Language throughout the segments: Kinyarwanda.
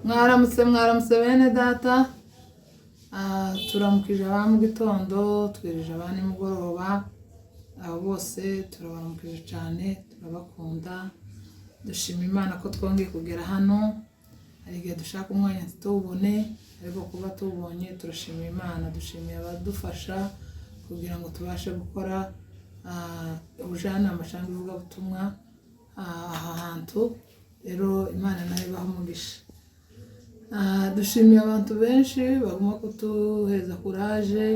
Mwaramutse bene data. Turamukije aba mu gitondo, twirije aba nimugoroba. Abo bose turabaramukije cyane, turabakunda. Dushima Imana ko twongeye kugera hano. Hari igihe dushaka umwanya tutubone, ariko kuba tubonye turashima Imana. Dushimiye abadufasha kugira ngo tubashe gukora ubujyanama cyangwa ivugabutumwa aha hantu. Rero Imana nayo ibaha umugisha. Dushimiye abantu benshi baguma kutuheza kuraje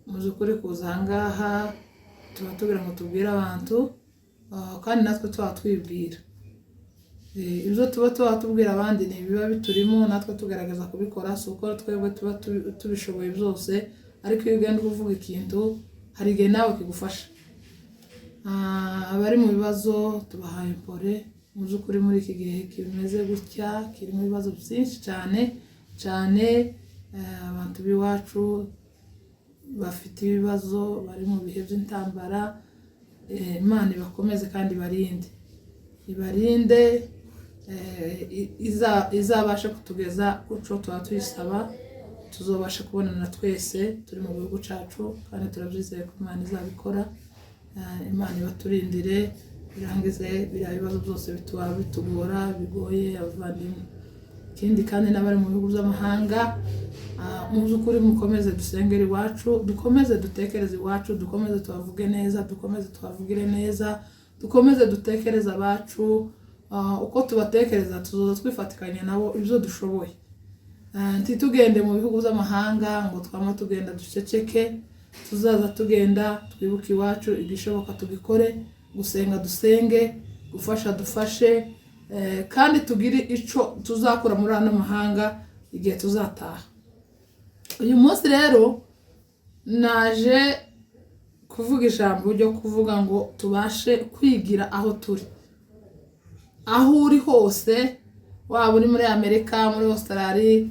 mu by'ukuri kuza ahangaha. Tuba tugira ngo tubwire abantu, kandi natwe tuba twibwira ibyo tuba tubwira abandi ni biba biturimo, natwe tugaragaza kubikora. Si uko twebwe tuba tubishoboye byose, ariko iyo ugenda uvuga ikintu hari igihe nawe kigufasha. Abari mu bibazo tubahaye impore. Mu by'ukuri muri iki gihe kimeze gutya kirimo ibibazo byinshi cyane. Abantu b'iwacu bafite ibibazo, bari mu bihe by'intambara. Imana ibakomeze kandi ibarinde, izabasha kutugeza kuco tuba tuyisaba. Tuzobasha kubonana twese turi mu gihugu cyacu, kandi turabyizeye ko Imana izabikora. Imana ibaturindire, birangize biriya bibazo byose bitugora bigoye abavandimwe. Ikindi kandi n'abari mu bihugu by'amahanga, mu by'ukuri mukomeze dusengere iwacu, dukomeze dutekereze iwacu, dukomeze tubavuge neza, dukomeze tubavugire neza, dukomeze dutekereze abacu. Uko tubatekereza tuzoza twifatikanya nabo ibyo dushoboye. Ntitugende mu bihugu by'amahanga ngo twama tugenda duceceke. Tuzaza tugenda twibuke iwacu, igishoboka tugikore, gusenga dusenge, gufasha dufashe, kandi tugire ico tuzakora muri ano mahanga igihe tuzataha. Uyu munsi rero naje kuvuga ijambo ryo kuvuga ngo tubashe kwigira aho turi. Aho uri hose, waba uri muri Amerika, muri Australia,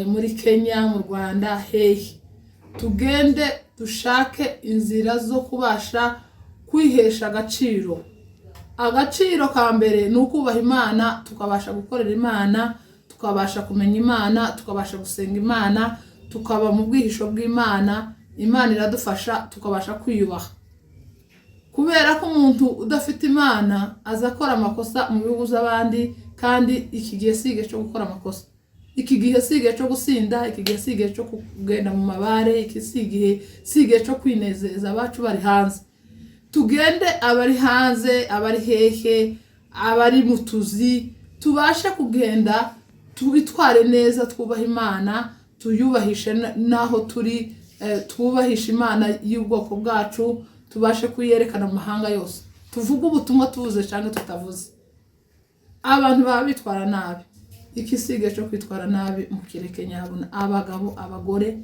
muri Kenya, mu Rwanda, hehe, tugende dushake inzira zo kubasha kwihesha agaciro. Agaciro ka mbere ni ukubaha Imana, tukabasha gukorera Imana, tukabasha kumenya Imana, tukabasha gusenga Imana, tukaba mu bwihisho bw'Imana. Imana iradufasha tukabasha kwiyubaha. Kubera ko umuntu udafite Imana aza akora amakosa mu bihugu by'abandi, kandi iki gihe si igihe cyo gukora amakosa. Iki gihe si igihe cyo gusinda, iki gihe si igihe cyo kugenda mu mabare, iki si igihe cyo kwinezeza abacu bari hanze. Tugende abari hanze, abari hehe, abari mu tuzi, tubashe kugenda tubitware neza, twubaha Imana, tuyubahishe naho turi, twubahishe Imana y'ubwoko bwacu, tubashe kuyerekana mu mahanga yose. Tuvuge ubutumwa tuvuze cyangwa tutavuze. Abantu baba bitwara nabi. Iki si igihe cyo kwitwara nabi, mukireke nyabuna. Abagabo, abagore,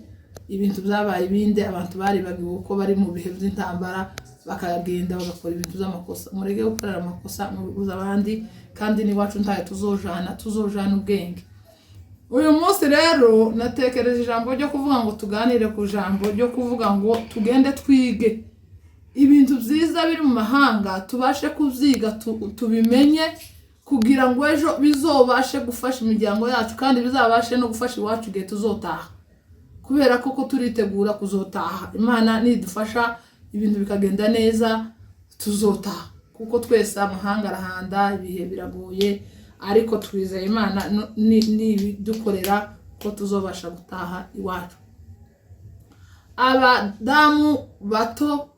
ibintu byabaye ibindi, abantu baribagiwe uko bari mu bihe by'intambara, bakagenda bagakora ibintu by'amakosa. Mureke gukorera amakosa mu bihugu abandi, kandi n'iwacu ntayo tuzojana ubwenge. Uyu munsi rero natekereje ijambo ryo kuvuga ngo tuganire ku jambo ryo kuvuga ngo tugende twige ibintu byiza biri mu mahanga, tubashe kubyiga, tubimenye, kugira ngo ejo bizobashe gufasha imiryango yacu, kandi bizabashe no gufasha iwacu igihe tuzotaha. Kubera ko turitegura kuzotaha, Imana nidufasha ibintu bikagenda neza, tuzotaha. Kuko twese amahanga arahanda, ibihe biragoye, ariko twizeye Imana nibidukorera ko tuzobasha gutaha iwacu. Abadamu bato,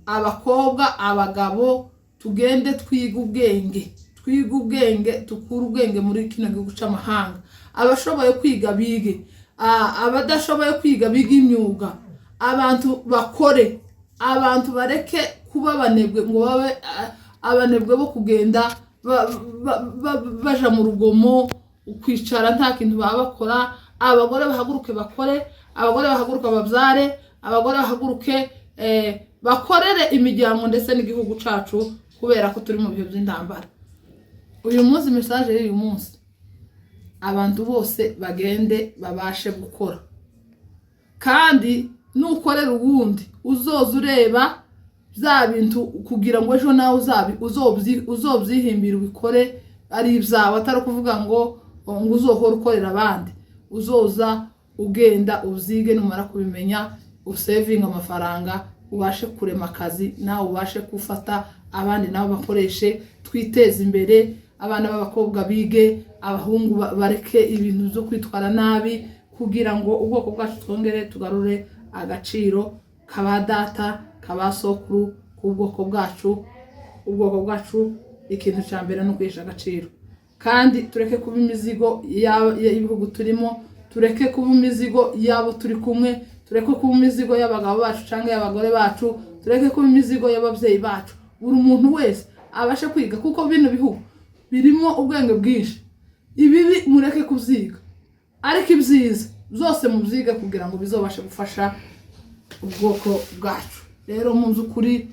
abakobwa, abagabo, tugende twiga ubwenge, tukura ubwenge muri kino gihugu cy'amahanga. Abashoboye kwiga bige, abadashoboye kwiga biga imyuga. Abantu bakore, abantu bareke kuba abanebwe ngo babe abanebwe bo kugenda baja mu rugomo, ukwicara nta kintu baba bakora. Abagore bahaguruke bakore, abagore bahaguruke babyare, abagore bahaguruke bakorere imiryango ndetse n'igihugu cyacu, kubera ko turi mu bihe by'intambara. Uyu munsi message y'uyu munsi, abantu bose bagende babashe gukora, kandi nukorera ubundi uzoza ureba bya bintu kugira ngo ejo nawe uzobyihimbira ubikore ari ibyawe, atari kuvuga ngo ngo uzohora ukorera abandi, uzoza ugenda ubyige, numara kubimenya usevinga amafaranga, ubashe kurema akazi nawe ubashe gufata abandi nabo bakoreshe, twiteze imbere, abana b'abakobwa bige, abahungu bareke ibintu byo kwitwara nabi, kugira ngo ubwoko bwacu twongere tugarure agaciro kaba data kaba sokuru k'ubwoko bwacu. Ubwoko bwacu ikintu cya mbere no kwihesha agaciro, kandi tureke kuba imizigo y'ibihugu turimo, tureke kuba imizigo yabo turi kumwe, tureke kuba imizigo y'abagabo bacu cyangwa y'abagore bacu, tureke kuba imizigo y'ababyeyi bacu. Buri muntu wese abashe kwiga, kuko bino bihugu birimo ubwenge bwinshi. Ibibi mureke kubyiga, ariko ibyiza byose mubyiga kugira ngo bizobashe gufasha ubwoko bwacu. Rero mu by'ukuri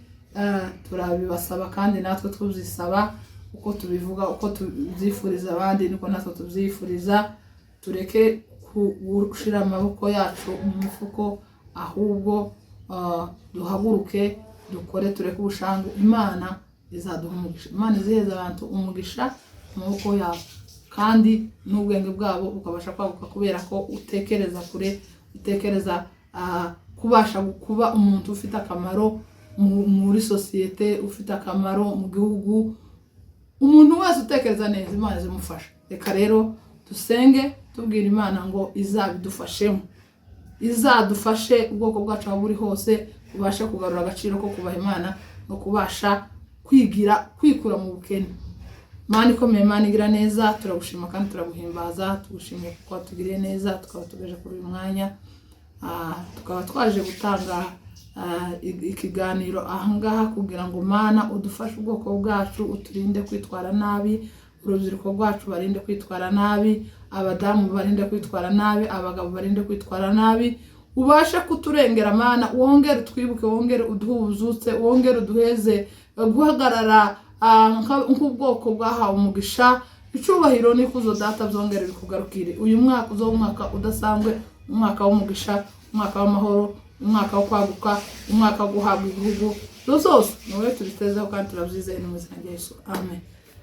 turabibasaba, kandi natwe tubyisaba, uko tubivuga, uko tubyifuriza abandi niko natwe tubyifuriza. Tureke gushira amaboko yacu mu mifuko, ahubwo duhaguruke dukore, tureke ubushangu. Imana izaduha umugisha, Imana iziheza abantu umugisha mu maboko yabo, kandi n'ubwenge bwabo bukabasha kwaguka, kubera ko utekereza kure, utekereza kubasha kuba umuntu ufite akamaro muri sosiyete, ufite akamaro mu gihugu. Umuntu wese utekereza neza Imana izimufasha. Reka rero dusenge tubwira Imana ngo izabidufashemo, izadufashe ubwoko bwacu aho buri hose ubashe kugarura agaciro ko kubaha Imana no kubasha kwikura mu bukene. Imana ikomeye, Imana igira neza, turagushima kandi turaguhimbaza, tugushimiye kuko watugiriye neza, tukaba tugejeje kuri uyu mwanya, tukaba twaje gutanga ikiganiro ahangaha kugira ngo Mana udufashe ubwoko bwacu, uturinde kwitwara nabi, urubyiruko rwacu barinde kwitwara nabi, abadamu barinde kwitwara nabi, abagabo barinde kwitwara nabi. Ubashe kuturengera Mana, wongere twibuke, wongere uduhuzutse, wongere uduheze guhagarara nk'ubwoko bwahawe umugisha. Icubahiro n'ikuzo data byongere bikugarukire. Uyu mwaka uzo umwaka udasanzwe, umwaka w'umugisha, umwaka w'amahoro, umwaka wo kwaguka, umwaka wo guhabwa igihugu. Zose niwe tubitezeho kandi turabyizeye mu izina rya Yesu. Amen.